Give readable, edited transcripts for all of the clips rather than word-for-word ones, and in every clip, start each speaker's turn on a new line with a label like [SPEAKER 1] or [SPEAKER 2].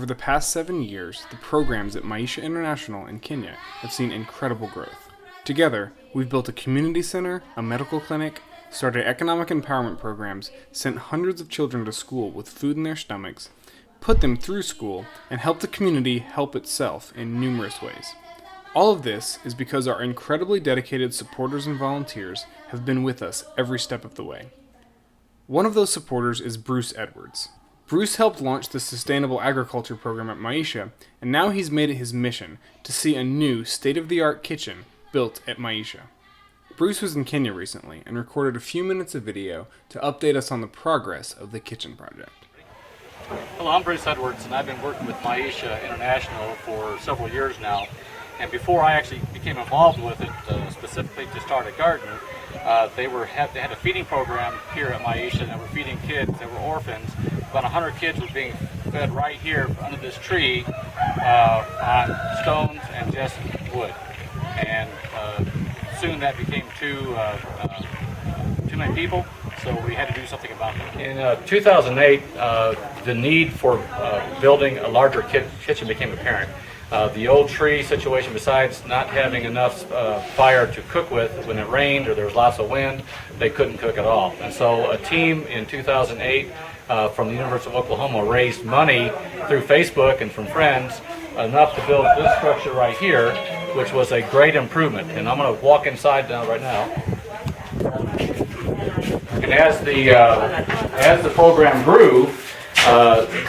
[SPEAKER 1] Over the past 7 years, the programs at Maisha International in Kenya have seen incredible growth. Together, we've built a community center, a medical clinic, started economic empowerment programs, sent hundreds of children to school with food in their stomachs, put them through school, and helped the community help itself in numerous ways. All of this is because our incredibly dedicated supporters and volunteers have been with us every step of the way. One of those supporters is Bruce Edwards. Bruce helped launch the Sustainable Agriculture program at Maisha, and now he's made it his mission to see a new state-of-the-art kitchen built at Maisha. Bruce was in Kenya recently and recorded a few minutes of video to update us on the progress of the kitchen project.
[SPEAKER 2] Hello, I'm Bruce Edwards, and I've been working with Maisha International for several years now. And before I actually became involved with it, specifically to start a garden, they had a feeding program here at Maisha that were feeding kids that were orphans. About 100 kids were being fed right here under this tree on stones and just wood. And soon that became too many people, so we had to do something about it. In 2008, the need for building a larger kitchen became apparent. The old tree situation, besides not having enough fire to cook with when it rained or there was lots of wind, they couldn't cook at all. And so a team in 2008 from the University of Oklahoma raised money through Facebook and from friends enough to build this structure right here, which was a great improvement. And I'm going to walk inside now right now. And as the program grew,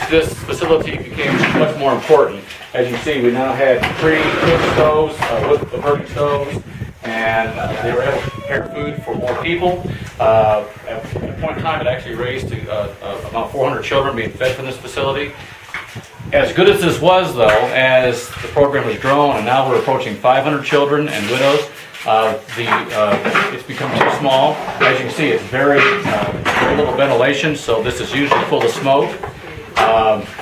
[SPEAKER 2] this facility became much more important. As you see, we now had 3 cook stoves, wood burning stoves, and they were able to prepare food for more people. At a point in time, it actually raised to about 400 children being fed from this facility. As good as this was, though, as the program has grown, and now we're approaching 500 children and widows, it's become too small. As you can see, it's very little ventilation, so this is usually full of smoke.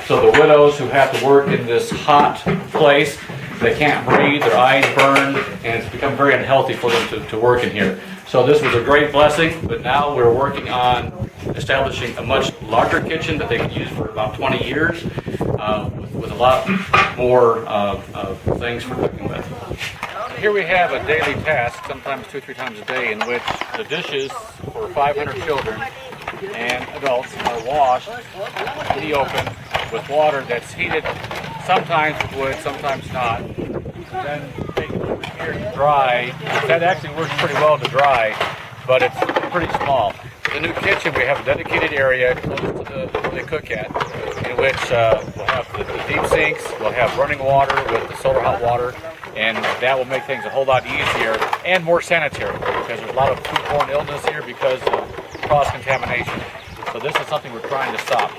[SPEAKER 2] So the widows who have to work in this hot place, they can't breathe, their eyes burn, and it's become very unhealthy for them to work in here. So this was a great blessing, but now we're working on establishing a much larger kitchen that they can use for about 20 years with a lot more things for cooking with. Here we have a daily task, sometimes 2 or 3 times a day, in which the dishes for 500 children and adults are washed in the open with water that's heated, sometimes with wood, sometimes not. Then taken over here to dry. That actually works pretty well to dry, but it's pretty small. The new kitchen, we have a dedicated area close to where they cook at, in which we'll have the deep sinks, we'll have running water with the solar hot water, and that will make things a whole lot easier and more sanitary, because there's a lot of foodborne illness here because of cross-contamination. So this is something we're trying to stop.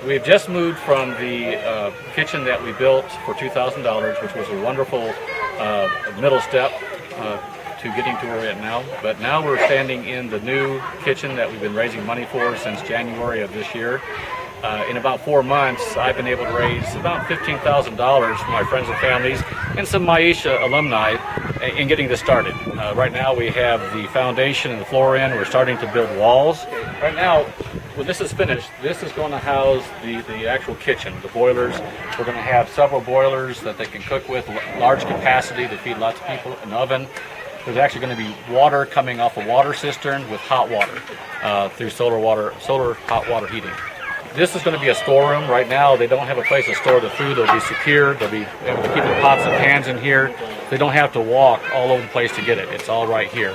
[SPEAKER 2] We've just moved from the kitchen that we built for $2,000, which was a wonderful middle step to getting to where we're at now. But now we're standing in the new kitchen that we've been raising money for since January of this year. In about 4 months, I've been able to raise about $15,000 for my friends and families and some Maisha alumni in getting this started. Right now we have the foundation and the floor in. We're starting to build walls. Right now, when this is finished, this is going to house the actual kitchen, the boilers. We're going to have several boilers that they can cook with, large capacity to feed lots of people, an oven. There's actually going to be water coming off a water cistern with hot water through solar hot water heating. This is going to be a storeroom. Right now, they don't have a place to store the food. They'll be secure. They'll be able to keep the pots and pans in here. They don't have to walk all over the place to get it. It's all right here.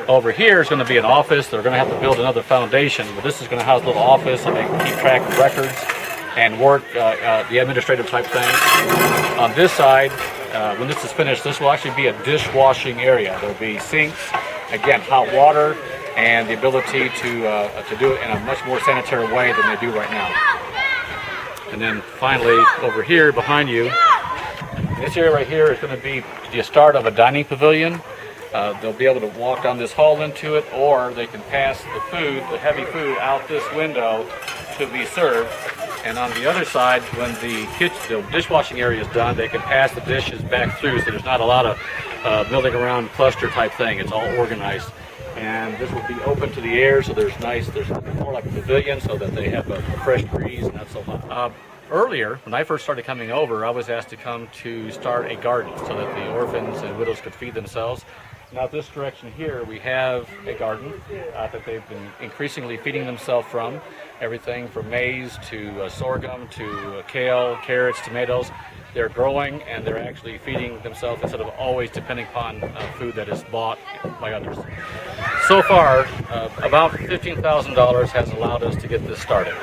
[SPEAKER 2] Over here is going to be an office. They're going to have to build another foundation, but this is going to house a little office so they can keep track of records and work the administrative type things. On this side, when this is finished, this will actually be a dishwashing area. There'll be sinks, again, hot water, and the ability to do it in a much more sanitary way than they do right now. And then finally, over here behind you, this area right here is going to be the start of a dining pavilion. They'll be able to walk down this hall into it, or they can pass the food, the heavy food, out this window to be served. And on the other side, when the dishwashing area is done, they can pass the dishes back through, so there's not a lot of milling around cluster type thing. It's all organized. and this will be open to the air, so there's more like a pavilion so that they have a fresh breeze and not so hot. Earlier, when I first started coming over, I was asked to come to start a garden so that the orphans and widows could feed themselves. Now this direction here, we have a garden that they've been increasingly feeding themselves from. Everything from maize to sorghum to kale, carrots, tomatoes. They're growing and they're actually feeding themselves instead of always depending upon food that is bought by others. So far, about $15,000 has allowed us to get this started.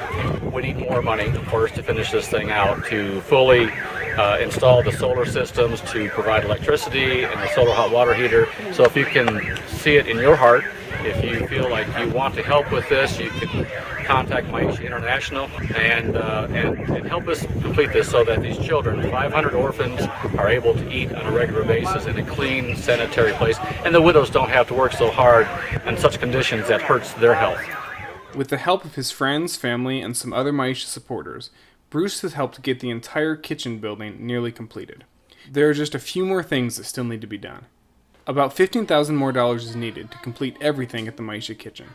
[SPEAKER 2] We need more money, of course, to finish this thing out, to fully install the solar systems, to provide electricity and the solar hot water heater. So if you can see it in your heart, if you feel like you want to help with this, you can contact Maisha International and help us complete this so that these children, 500 orphans, are able to eat on a regular basis in a clean, sanitary place, and the widows don't have to work so hard in such conditions that hurts their health.
[SPEAKER 1] With the help of his friends, family, and some other Maisha supporters, Bruce has helped get the entire kitchen building nearly completed. There are just a few more things that still need to be done. About $15,000 more is needed to complete everything at the Maisha kitchen.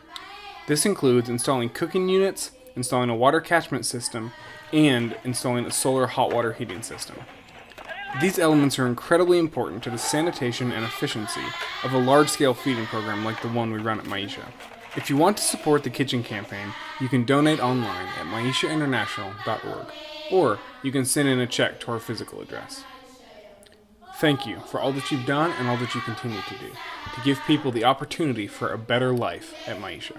[SPEAKER 1] This includes installing cooking units, installing a water catchment system, and installing a solar hot water heating system. These elements are incredibly important to the sanitation and efficiency of a large-scale feeding program like the one we run at Maisha. If you want to support the kitchen campaign, you can donate online at maishainternational.org, or you can send in a check to our physical address. Thank you for all that you've done and all that you continue to do to give people the opportunity for a better life at Maisha.